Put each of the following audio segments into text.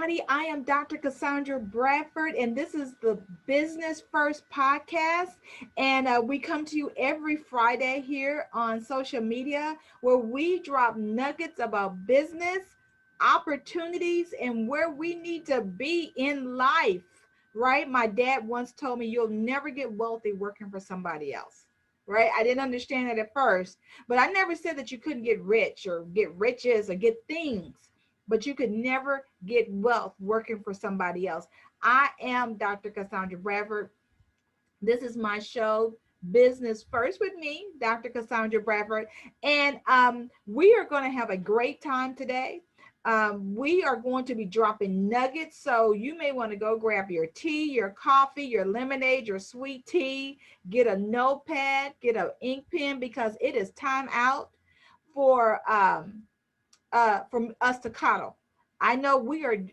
everybody. I am Dr. Cassandra Bradford, and this is the Business First podcast. And we come to you every Friday here on social media where we drop nuggets about business, opportunities, and where we need to be in life, right? My dad once told me, you'll never get wealthy working for somebody else. Right. I didn't understand that at first, but I never said that you couldn't get rich or get riches or get things, but you could never get wealth working for somebody else. I am Dr. Cassandra Bradford. This is my show, Business First with me, Dr. Cassandra Bradford. And we are going to have a great time today. We are going to be dropping nuggets. So you may want to go grab your tea, your coffee, your lemonade, your sweet tea, get a notepad, get an ink pen, because it is time out for from us to coddle. I know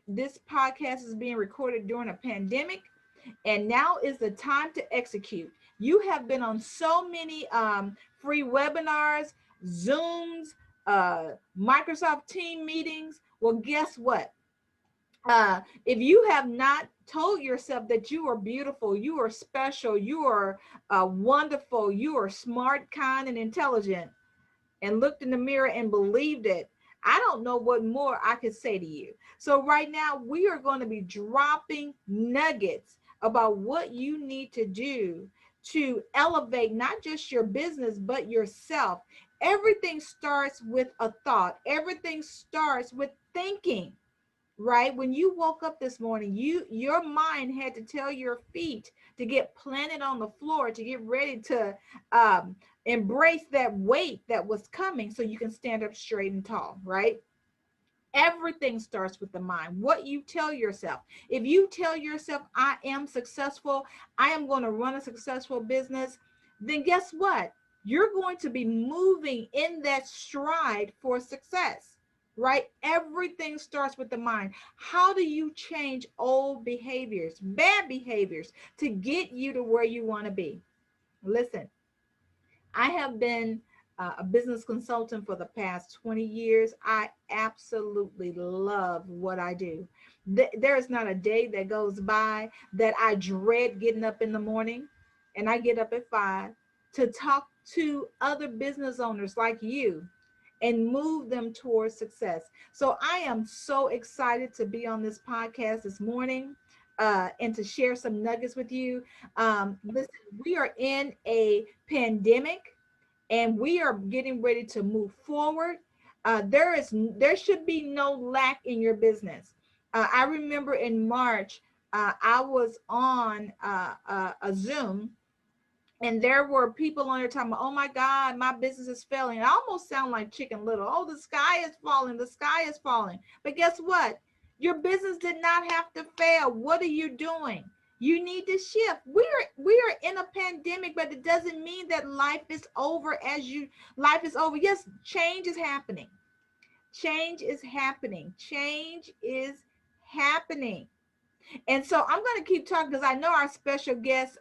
this podcast is being recorded during a pandemic, and now is the time to execute. You have been on so many free webinars, Zooms, Microsoft team meetings. Well, guess what? If you have not told yourself that you are beautiful, you are special, you are wonderful, you are smart, kind, and intelligent, and looked in the mirror and believed it, I don't know what more I could say to you. So right now we are going to be dropping nuggets about what you need to do to elevate not just your business, but yourself. Everything starts with a thought. Everything starts with thinking. Right? When you woke up this morning, your mind had to tell your feet to get planted on the floor, to get ready to embrace that weight that was coming so you can stand up straight and tall, right? Everything starts with the mind. What you tell yourself. If you tell yourself, I am successful, I am going to run a successful business, then guess what? You're going to be moving in that stride for success, right? Everything starts with the mind. How do you change old behaviors, bad behaviors, to get you to where you want to be? Listen, I have been a business consultant for the past 20 years. I absolutely love what I do. There is not a day that goes by that I dread getting up in the morning, and I get up at 5 to talk to other business owners like you and move them towards success. So I am so excited to be on this podcast this morning and to share some nuggets with you. Listen, we are in a pandemic and we are getting ready to move forward. There should be no lack in your business. I remember in March, I was on a Zoom, and there were people on there talking about, oh my God, my business is failing. I almost sound like Chicken Little. Oh, the sky is falling. The sky is falling. But guess what? Your business did not have to fail. What are you doing? You need to shift. We are in a pandemic, but it doesn't mean that life is over life is over. Yes, change is happening. Change is happening. Change is happening. And so I'm going to keep talking because I know our special guest,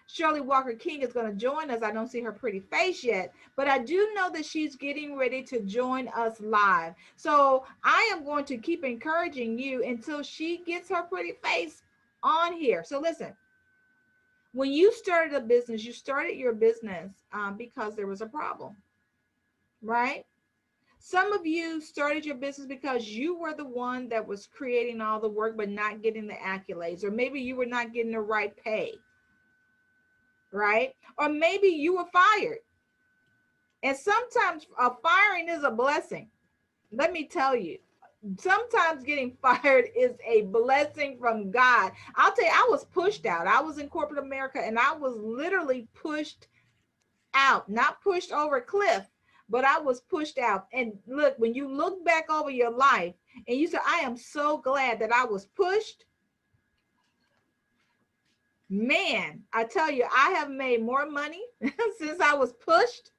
Shirley Walker King, is going to join us. I don't see her pretty face yet, but I do know that she's getting ready to join us live. So I am going to keep encouraging you until she gets her pretty face on here. So listen, when you started a business, you started your business because there was a problem, right? Some of you started your business because you were the one that was creating all the work, but not getting the accolades, or maybe you were not getting the right pay, right? Or maybe you were fired. And sometimes a firing is a blessing. Let me tell you, sometimes getting fired is a blessing from God. I'll tell you, I was pushed out. I was in corporate America and I was literally pushed out, not pushed over a cliff, but I was pushed out. And look, when you look back over your life and you say, I am so glad that I was pushed, man, I tell you, I have made more money since I was pushed,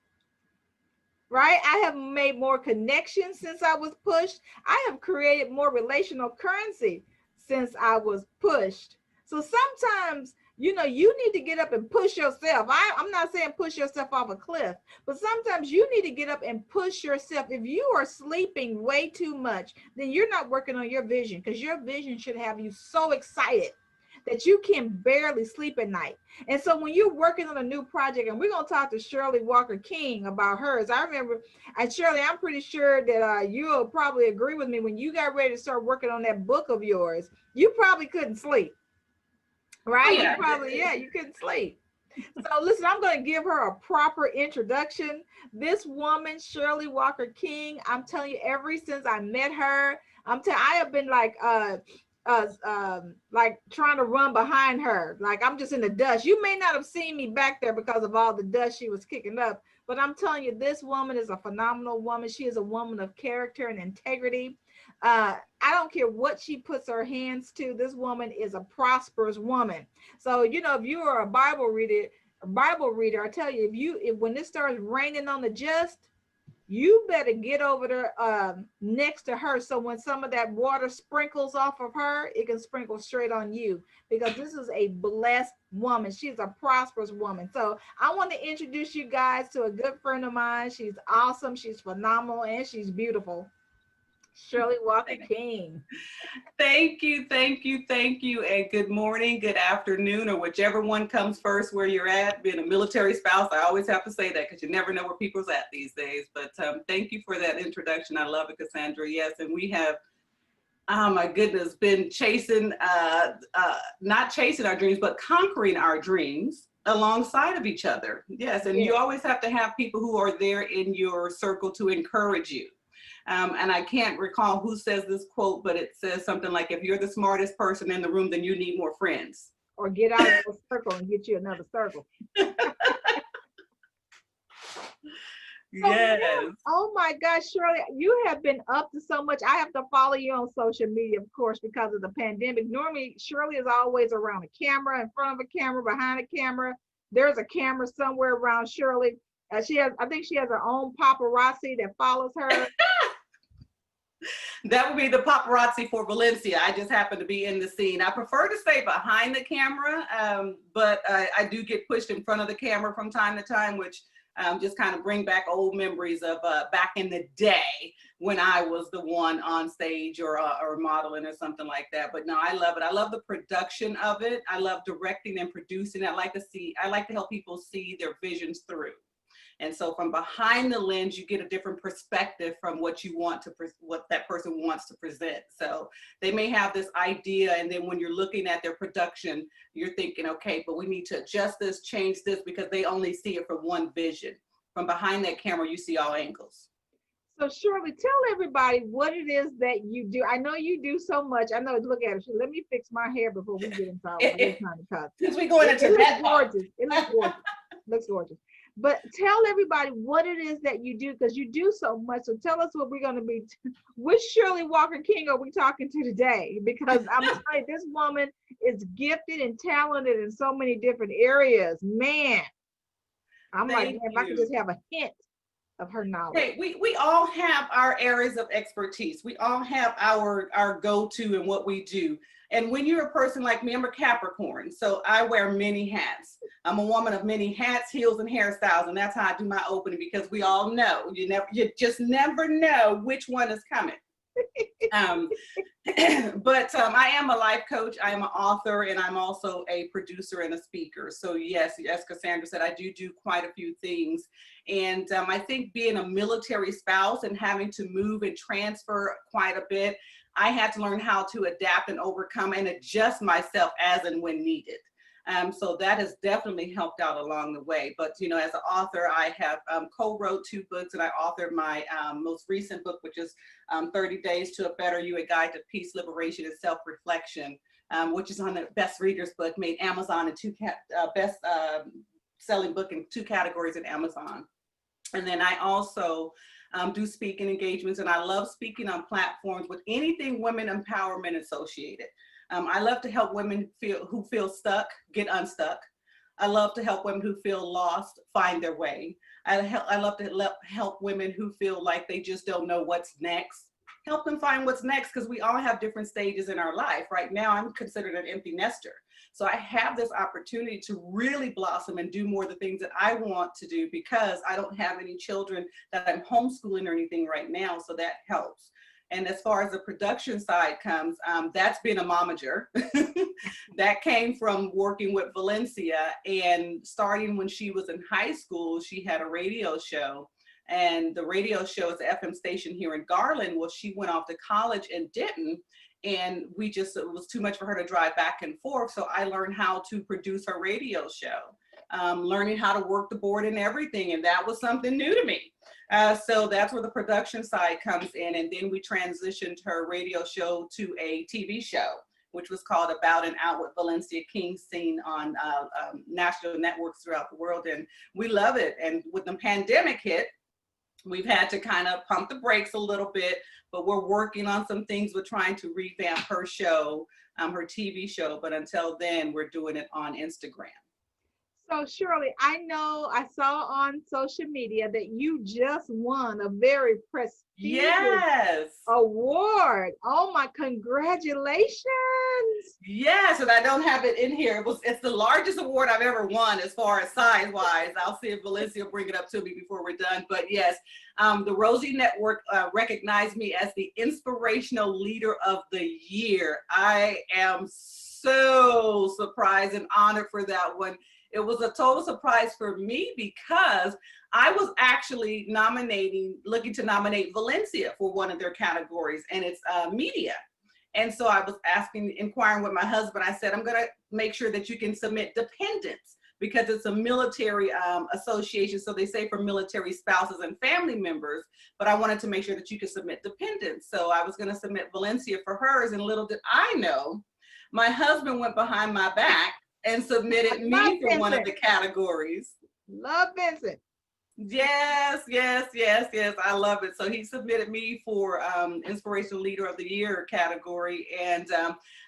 right? I have made more connections since I was pushed. I have created more relational currency since I was pushed. So sometimes you need to get up and push yourself. I'm not saying push yourself off a cliff, but sometimes you need to get up and push yourself. If you are sleeping way too much, then you're not working on your vision, because your vision should have you so excited that you can barely sleep at night. And so when you're working on a new project, and we're going to talk to Shirley Walker King about hers. I remember, and Shirley, I'm pretty sure that you'll probably agree with me, when you got ready to start working on that book of yours, you probably couldn't sleep. Right? Oh, yeah. You probably, yeah, you couldn't sleep. So listen, I'm going to give her a proper introduction. This woman, Shirley Walker King, I'm telling you, ever since I met her, I have been like trying to run behind her. Like, I'm just in the dust. You may not have seen me back there because of all the dust she was kicking up, but I'm telling you, this woman is a phenomenal woman. She is a woman of character and integrity. I don't care what she puts her hands to. This woman is a prosperous woman. So, if you are a Bible reader, I tell you, if when it starts raining on the just, you better get over there next to her. So when some of that water sprinkles off of her, it can sprinkle straight on you, because this is a blessed woman. She's a prosperous woman. So I want to introduce you guys to a good friend of mine. She's awesome. She's phenomenal, and she's beautiful. Shirley Walker King. Thank you, and good morning, good afternoon, or whichever one comes first where you're at. Being a military spouse, I always have to say that, because you never know where people's at these days. But thank you for that introduction. I love it, Cassandra. Yes, and we have, oh my goodness, been chasing, not chasing our dreams, but conquering our dreams alongside of each other. Yes, and you always have to have people who are there in your circle to encourage you. And I can't recall who says this quote, but it says something like, if you're the smartest person in the room, then you need more friends. Or get out of the circle and get you another circle. Yes. Oh my gosh, Shirley, you have been up to so much. I have to follow you on social media, of course, because of the pandemic. Normally, Shirley is always around a camera, in front of a camera, behind a camera. There's a camera somewhere around Shirley. I think she has her own paparazzi that follows her. That would be the paparazzi for Valencia. I just happen to be in the scene. I prefer to stay behind the camera, but I do get pushed in front of the camera from time to time, which just kind of bring back old memories of back in the day when I was the one on stage or modeling or something like that. But no, I love it. I love the production of it. I love directing and producing. I like to help people see their visions through. And so from behind the lens, you get a different perspective from what that person wants to present. So they may have this idea, and then when you're looking at their production, you're thinking, okay, but we need to adjust this, change this, because they only see it from one vision. From behind that camera, you see all angles. So Shirley, tell everybody what it is that you do. I know you do so much. I know, look at her. Let me fix my hair before we get into our time to talk. Since we going into that gorgeous. It looks gorgeous. It looks gorgeous. But tell everybody what it is that you do, because you do so much. So tell us what we're going to be. Which Shirley Walker King are we talking to today? Because I'm telling you, this woman is gifted and talented in so many different areas. Man, I'm like, if I could just have a hint of her knowledge. Hey, we all have our areas of expertise. We all have our go-to and what we do. And when you're a person like me, I'm a Capricorn, so I wear many hats. I'm a woman of many hats, heels, and hairstyles, and that's how I do my opening, because we all know you just never know which one is coming. But I am a life coach, I am an author, and I'm also a producer and a speaker. So yes, as Cassandra said, I do quite a few things. And I think being a military spouse and having to move and transfer quite a bit, I had to learn how to adapt and overcome and adjust myself as and when needed. So that has definitely helped out along the way. But, as an author, I have co-wrote 2 books, and I authored my most recent book, which is 30 Days to a Better You, A Guide to Peace, Liberation, and Self-Reflection, which is on the Best Readers book, made Amazon and best selling book in 2 categories at Amazon. And then I also do speaking engagements, and I love speaking on platforms with anything women empowerment associated. I love to help women who feel stuck get unstuck. I love to help women who feel lost find their way. I love to help women who feel like they just don't know what's next. help them find what's next, because we all have different stages in our life. Right now, I'm considered an empty nester. So I have this opportunity to really blossom and do more of the things that I want to do, because I don't have any children that I'm homeschooling or anything right now. So that helps. And as far as the production side comes, that's been a momager. That came from working with Valencia, and starting when she was in high school, she had a radio show. And the radio show is an FM station here in Garland. Well, she went off to college in Denton, and it was too much for her to drive back and forth. So I learned how to produce her radio show, learning how to work the board and everything. And that was something new to me. So that's where the production side comes in. And then we transitioned her radio show to a TV show, which was called About and Out with Valencia King, seen on national networks throughout the world. And we love it. And when the pandemic hit, we've had to kind of pump the brakes a little bit, but we're working on some things. We're trying to revamp her show, her TV show. But until then, we're doing it on Instagram. So Shirley, I know I saw on social media that you just won a very prestigious award. Oh my, congratulations. Yes, and I don't have it in here. It's the largest award I've ever won as far as size wise. I'll see if Valencia will bring it up to me before we're done. But yes, the Rosie Network recognized me as the Inspirational Leader of the Year. I am so surprised and honored for that one. It was a total surprise for me, because I was actually looking to nominate Valencia for one of their categories, and it's media. And so I was inquiring with my husband. I said, I'm going to make sure that you can submit dependents, because it's a military association. So they say for military spouses and family members, but I wanted to make sure that you could submit dependents. So I was going to submit Valencia for hers, and little did I know, my husband went behind my back and submitted me for one of the categories. Love Vincent. Yes. I love it. So he submitted me for Inspirational Leader of the Year category. And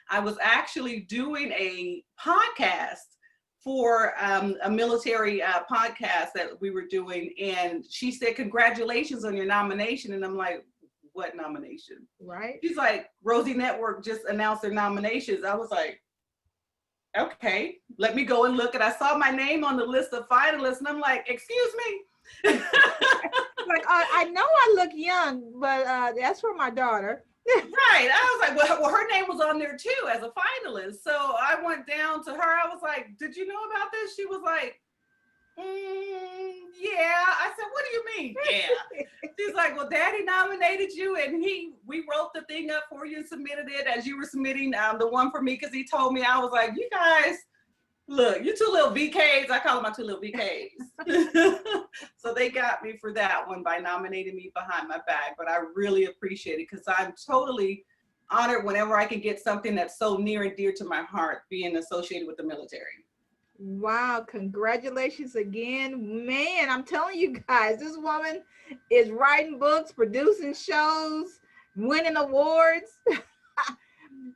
I was actually doing a podcast for a military podcast that we were doing. And she said, congratulations on your nomination. And I'm like, what nomination? Right. She's like, Rosie Network just announced their nominations. I was like, okay, let me go and look. And I saw my name on the list of finalists, and I'm like, excuse me. Like, I know I look young, but that's for my daughter. Right. I was like, well, her name was on there too as a finalist. So I went down to her. I was like, did you know about this? She was like, yeah. I said, what do you mean? Yeah. She's like, well, Daddy nominated you, and we wrote the thing up for you and submitted it as you were submitting the one for me, because he told me. I was like, you guys, look, you two little VKs. I call them my two little VKs. So they got me for that one by nominating me behind my back. But I really appreciate it, because I'm totally honored whenever I can get something that's so near and dear to my heart, being associated with the military. Wow, congratulations again. Man, I'm telling you guys, this woman is writing books, producing shows, winning awards.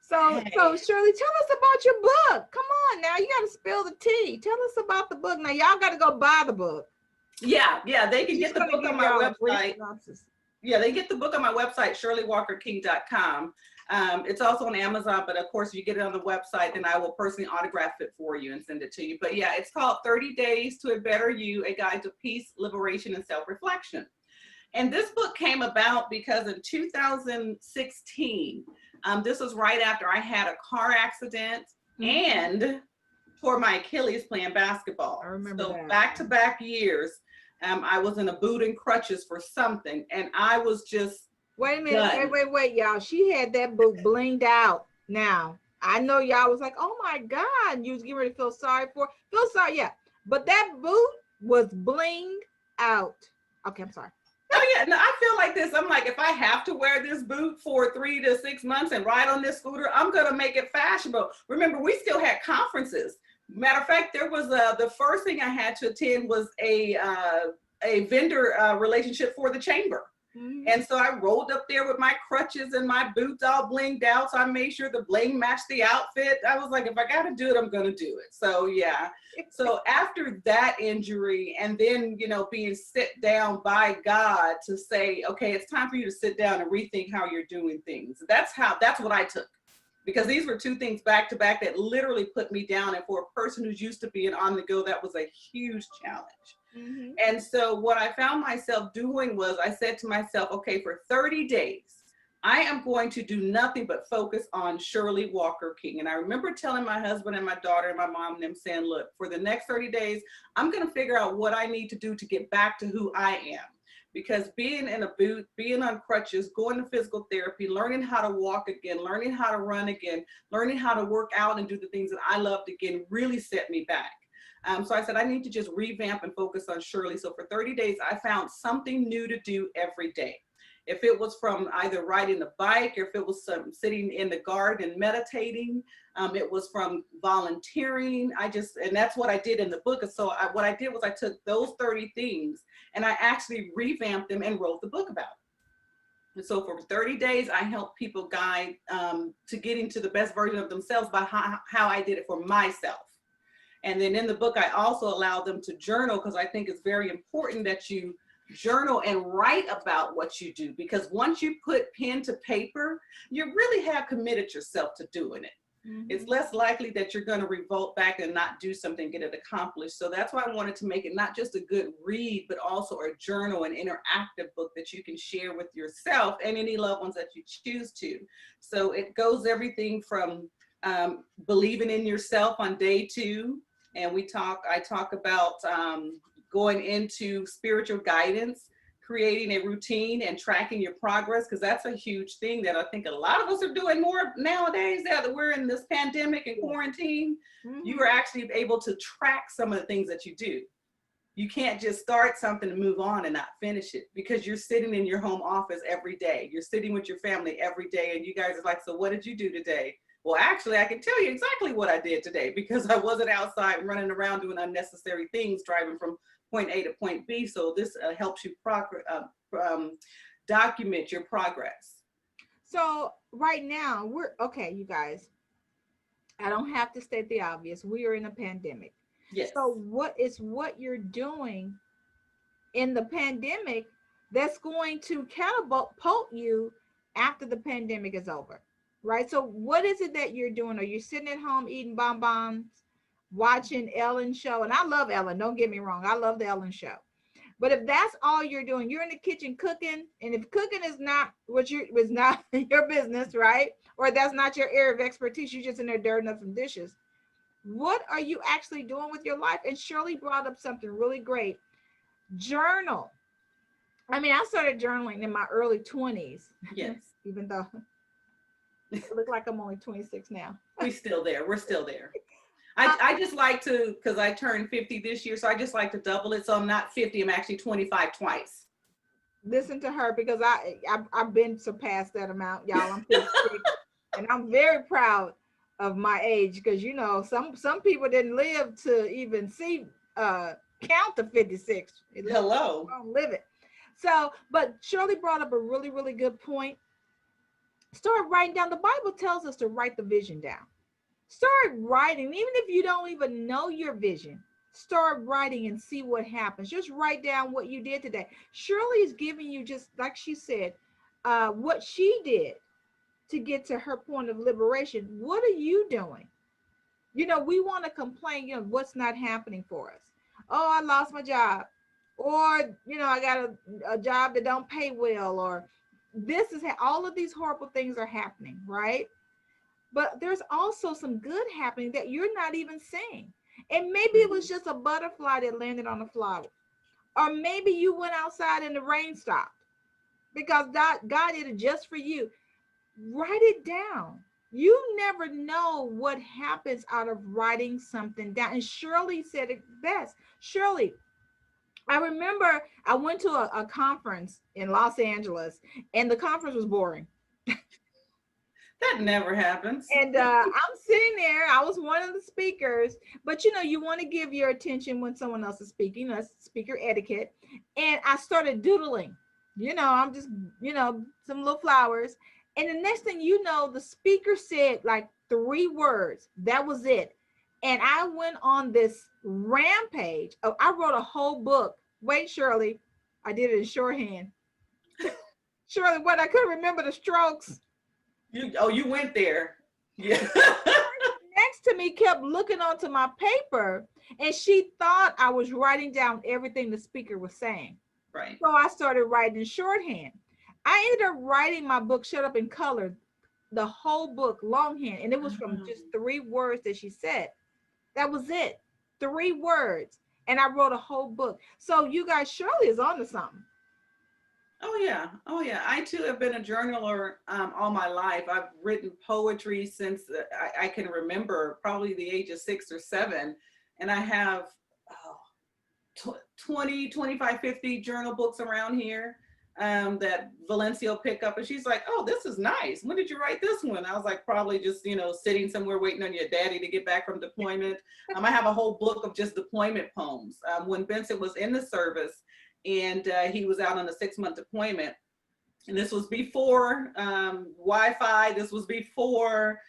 So Shirley, tell us about your book. Come on now, you got to spill the tea. Tell us about the book. Now, y'all got to go buy the book. Yeah, they can get the book on my website. Yeah, they get the book on my website, shirleywalkerking.com. It's also on Amazon, but of course, if you get it on the website, then I will personally autograph it for you and send it to you. But yeah, it's called 30 Days to a Better You, A Guide to Peace, Liberation, and Self-Reflection. And this book came about because in 2016, this was right after I had a car accident and tore my Achilles playing basketball. I remember that. Back-to-back years, I was in a boot and crutches for something, and I was just Wait a minute, wait, y'all. She had that boot blinged out. Now, I know y'all was like, oh my God, you was getting ready to feel sorry, yeah. But that boot was blinged out. Okay, I'm sorry. Oh yeah, no, I feel like this. I'm like, if I have to wear this boot for 3 to 6 months and ride on this scooter, I'm gonna make it fashionable. Remember, we still had conferences. Matter of fact, there was the first thing I had to attend was a vendor relationship for the chamber. Mhm. And so I rolled up there with my crutches and my boots all blinged out. So I made sure the bling matched the outfit. I was like, if I got to do it, I'm going to do it. So yeah. So after that injury, and then, being sit down by God to say, okay, it's time for you to sit down and rethink how you're doing things. That's what I took. Because these were two things back to back that literally put me down. And for a person who's used to being on the go, that was a huge challenge. Mhm. And so what I found myself doing was I said to myself, okay, for 30 days, I am going to do nothing but focus on Shirley Walker King. And I remember telling my husband and my daughter and my mom and them saying, look, for the next 30 days, I'm going to figure out what I need to do to get back to who I am. Because being in a boot, being on crutches, going to physical therapy, learning how to walk again, learning how to run again, learning how to work out and do the things that I loved again really set me back. So I said, I need to just revamp and focus on Shirley. So for 30 days, I found something new to do every day. If it was from either riding the bike, or if it was sitting in the garden meditating, it was from volunteering. And that's what I did in the book. So what I did was I took those 30 things and I actually revamped them and wrote the book about it. And so for 30 days, I helped people guide to getting to the best version of themselves by how I did it for myself. And then in the book, I also allow them to journal, because I think it's very important that you journal and write about what you do. Because once you put pen to paper, you really have committed yourself to doing it. Mhm. It's less likely that you're going to revolt back and not do something, get it accomplished. So that's why I wanted to make it not just a good read, but also a journal, an interactive book that you can share with yourself and any loved ones that you choose to. So it goes everything from believing in yourself on day 2. And I talk about going into spiritual guidance, creating a routine and tracking your progress, because that's a huge thing that I think a lot of us are doing more nowadays now that we're in this pandemic and quarantine. Mhm. You are actually able to track some of the things that you do. You can't just start something and move on and not finish it, because you're sitting in your home office every day. You're sitting with your family every day, and you guys are like, so what did you do today? Well, actually, I can tell you exactly what I did today, because I wasn't outside running around doing unnecessary things, driving from point A to point B. So this helps you document your progress. So right now we're okay, you guys. I don't have to state the obvious. We are in a pandemic. Yes. So what you're doing in the pandemic that's going to catapult you after the pandemic is over, right? So what is it that you're doing? Are you sitting at home eating bonbons, watching Ellen show? And I love Ellen, don't get me wrong, I love the Ellen show. But if that's all you're doing, you're in the kitchen cooking, and if cooking is not was not your business, right, or that's not your area of expertise, you're just in there dirtying up some dishes. What are you actually doing with your life? And Shirley brought up something really great. Journal. I mean, I started journaling in my early 20s, Yes. even though I look like I'm only 26 now. We're still there. We're still there. Uh, I just like to, because I turned 50 this year, so I just like to double it. So I'm not 50, I'm actually 25 twice. Listen to her, because I've been surpassed that amount, y'all. I'm 56, and I'm very proud of my age, because some people didn't live to even see count to 56. Hello. Don't live it. So, but Shirley brought up a really, really good point. Start writing down. The Bible tells us to write the vision down. Start writing, even if you don't even know your vision. Start writing and see what happens. Just write down what you did today. Shirley is giving you, just like she said, what she did to get to her point of liberation. What are you doing? We want to complain, what's not happening for us. Oh, I lost my job. Or, I got a job that don't pay well, or this is all of these horrible things are happening, right? But there's also some good happening that you're not even seeing. And maybe it was just a butterfly that landed on a flower. Or maybe you went outside and the rain stopped, because God did it just for you. Write it down. You never know what happens out of writing something down. And Shirley said it best. Shirley, I remember I went to a conference in Los Angeles, and the conference was boring. That never happens. And I'm sitting there. I was one of the speakers, but you want to give your attention when someone else is speaking. That's speaker etiquette. And I started doodling. I'm just, some little flowers. And the next thing you know, the speaker said like 3 words. That was it. And I went on this rampage. Oh, I wrote a whole book. Wait, Shirley, I did it in shorthand. Shirley, what? I couldn't remember the strokes. You went there. Yeah. Next to me kept looking onto my paper, and she thought I was writing down everything the speaker was saying. Right. So I started writing in shorthand. I ended up writing my book, Shut Up and Color, the whole book, longhand. And it was from just 3 words that she said. That was it. 3 words. And I wrote a whole book. So you guys, Shirley is onto something. Oh yeah, oh yeah. I too have been a journaler all my life. I've written poetry since I can remember, probably the age of 6 or 7, and I have oh, 20, 25, 50 journal books around here that Valencia will pick up, and she's like, "Oh, this is nice. When did you write this one?" I was like, "Probably just sitting somewhere waiting on your daddy to get back from deployment." I have a whole book of just deployment poems. When Vincent was in the service, and he was out on a 6-month deployment. And this was before Wi-Fi. This was before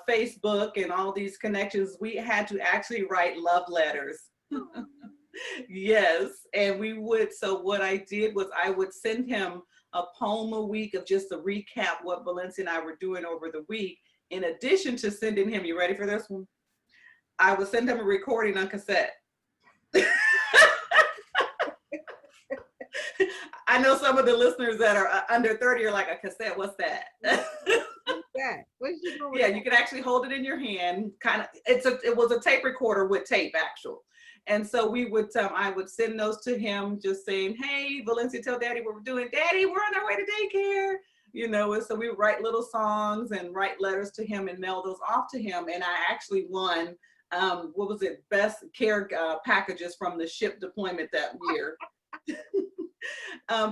Facebook and all these connections. We had to actually write love letters. Yes, and we would. So what I did was I would send him a poem a week of just to recap what Valencia and I were doing over the week. In addition to sending him, you ready for this one? I would send him a recording on cassette. I know some of the listeners that are under 30 are like, a cassette, what's that? What's that? What's you doing? Yeah, you can actually hold it in your hand. It was a tape recorder with tape actual. And so I would send those to him just saying, hey, Valencia, tell daddy what we're doing. Daddy, we're on our way to daycare. And so we would write little songs and write letters to him and mail those off to him. And I actually won, best care packages from the ship deployment that year.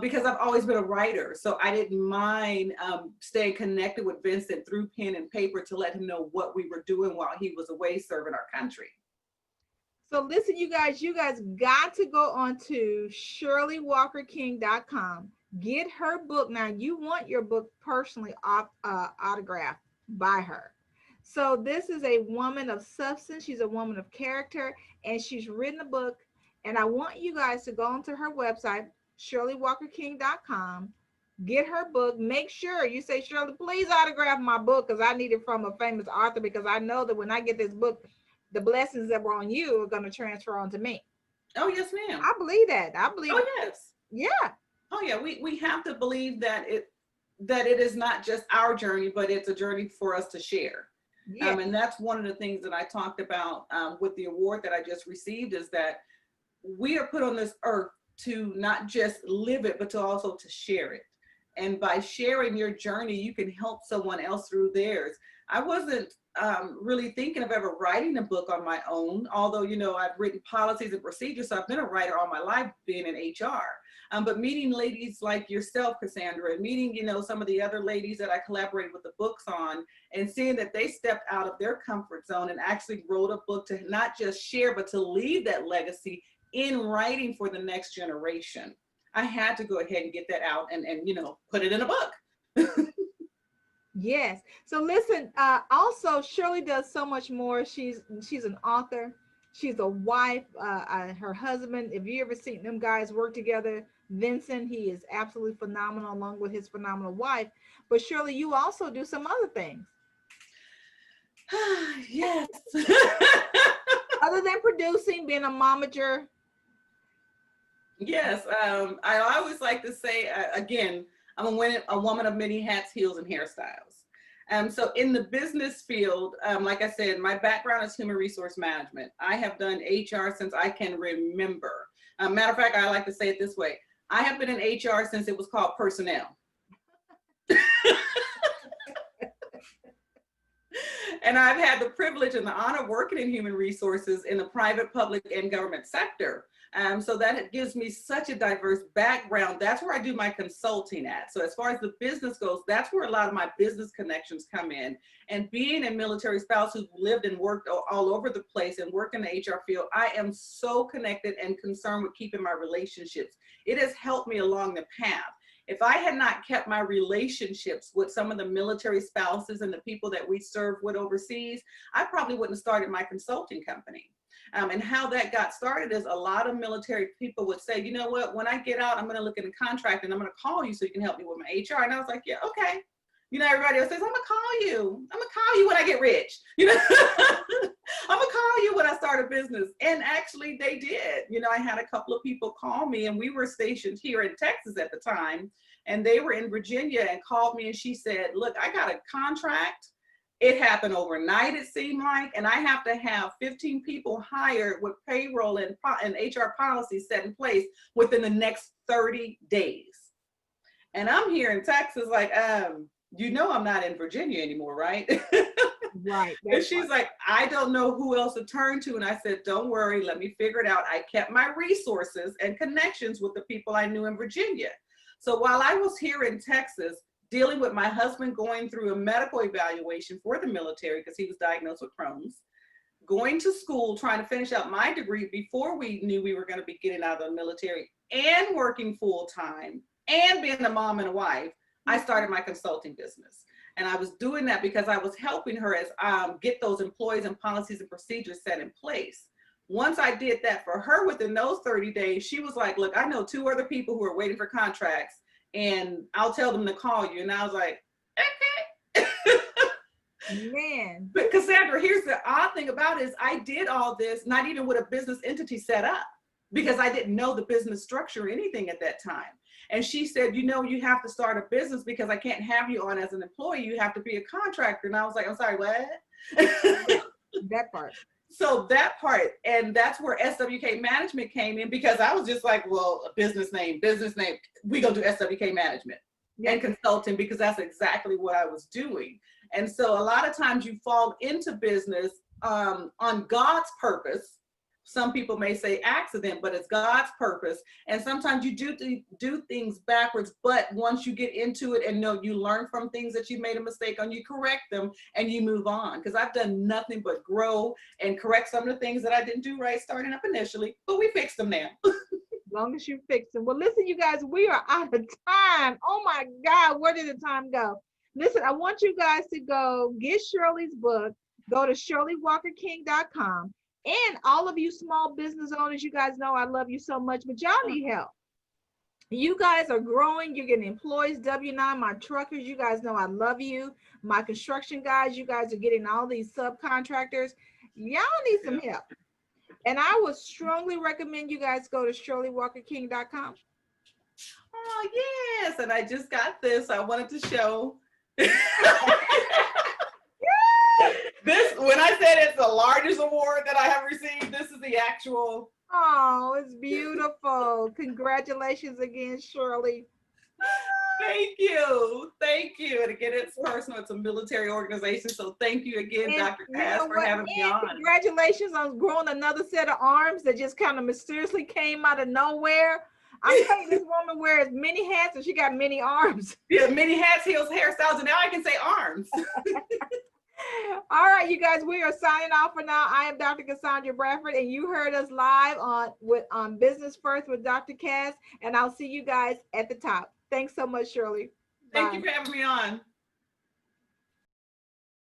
Because I've always been a writer. So I didn't mind staying connected with Vincent through pen and paper to let him know what we were doing while he was away serving our country. So listen, you guys got to go on to ShirleyWalkerKing.com. Get her book. Now, you want your book personally autographed by her. So this is a woman of substance. She's a woman of character, and she's written a book. And I want you guys to go onto her website, ShirleyWalkerKing.com. Get her book. Make sure you say, Shirley, please autograph my book, because I need it from a famous author, because I know that when I get this book, the blessings that were on you are going to transfer onto me. Oh, yes, ma'am. I believe that. I believe. Oh, yes. Yeah. Oh, yeah. We have to believe that it is not just our journey, but it's a journey for us to share. Yeah. And that's one of the things that I talked about with the award that I just received, is that we are put on this earth to not just live it, but to also to share it. And by sharing your journey, you can help someone else through theirs. I wasn't really thinking of ever writing a book on my own, although, I've written policies and procedures. So I've been a writer all my life, being in HR. But meeting ladies like yourself, Cassandra, and meeting, some of the other ladies that I collaborate with the books on, and seeing that they stepped out of their comfort zone and actually wrote a book to not just share, but to leave that legacy in writing for the next generation. I had to go ahead and get that out and put it in a book. Yes. So listen, also Shirley does so much more. She's an author. She's a wife. Her husband, if you ever seen them guys work together, Vincent, he is absolutely phenomenal, along with his phenomenal wife. But Shirley, you also do some other things. Yes. Other than producing, being a momager. Yes. I always like to say, again, I'm a woman of many hats, heels, and hairstyles. So in the business field, like I said, my background is human resource management. I have done HR since I can remember. Matter of fact, I like to say it this way. I have been in HR since it was called personnel. And I've had the privilege and the honor working in human resources in the private, public, and government sector. So that gives me such a diverse background. That's where I do my consulting at. So as far as the business goes, that's where a lot of my business connections come in. And being a military spouse who's lived and worked all over the place and worked in the HR field, I am so connected and concerned with keeping my relationships. It has helped me along the path. If I had not kept my relationships with some of the military spouses and the people that we serve with overseas, I probably wouldn't have started my consulting company. And how that got started is a lot of military people would say, you know what, when I get out, I'm going to look at a contract and I'm going to call you so you can help me with my HR. And I was like, yeah, okay. You know, everybody else says, I'm going to call you. I'm going to call you when I get rich. You know, I'm going to call you when I start a business. And actually they did. You know, I had a couple of people call me, and we were stationed here in Texas at the time, and they were in Virginia, and called me, and she said, look, I got a contract. It happened overnight, it seemed like, and I have to have 15 people hired with payroll and HR policies set in place within the next 30 days. And I'm here in Texas, like, you know, I'm not in Virginia anymore, right? Right. And she's like, I don't know who else to turn to. And I said, don't worry, let me figure it out. I kept my resources and connections with the people I knew in Virginia. So while I was here in Texas, dealing with my husband going through a medical evaluation for the military because he was diagnosed with Crohn's, going to school, trying to finish out my degree before we knew we were going to be getting out of the military, and working full time, and being a mom and a wife, I started my consulting business. And I was doing that because I was helping her as get those employees and policies and procedures set in place. Once I did that for her within those 30 days, she was like, look, I know 2 other people who are waiting for contracts, and I'll tell them to call you. And I was like, okay. Man. But Cassandra, here's the odd thing about it is I did all this, not even with a business entity set up, because I didn't know the business structure or anything at that time. And she said, you know, you have to start a business because I can't have you on as an employee. You have to be a contractor. And I was like, I'm sorry, what? That part. So that part, and that's where SWK management came in, because I was just like, well, a business name, we gonna do SWK management and consulting, because that's exactly what I was doing. And so a lot of times you fall into business on God's purpose. Some people may say accident, but it's God's purpose. And sometimes you do things backwards, but once you get into it and know, you learn from things that you made a mistake on, you correct them and you move on. Because I've done nothing but grow and correct some of the things that I didn't do right starting up initially, but we fixed them now. As long as you fix them. Well, listen, you guys, we are out of time. Oh my God, where did the time go? Listen, I want you guys to go get Shirley's book. Go to shirleywalkerking.com. And all of you small business owners, you guys know I love you so much, but y'all need help. You guys are growing. You're getting employees, W-9, my truckers, you guys know I love you. My construction guys, you guys are getting all these subcontractors. Y'all need some help. And I would strongly recommend you guys go to shirleywalkerking.com. Oh, yes. And I just got this. I wanted to show. This, when I said it's the largest award that I have received, this is the actual. Oh, it's beautiful. Congratulations again, Shirley. Thank you. Thank you. And again, it's personal. It's a military organization. So thank you again, And Dr. Cass, for having me on. Congratulations on growing another set of arms that just kind of mysteriously came out of nowhere. I'm telling you, this woman wears many hats and she got many arms. Yeah, many hats, heels, hairstyles, and now I can say arms. All right, you guys, we are signing off for now. I am Dr. Cassandra Bradford, and you heard us live on Business First with Dr. Cass, and I'll see you guys at the top. Thanks so much, Shirley. Thank you for having me on.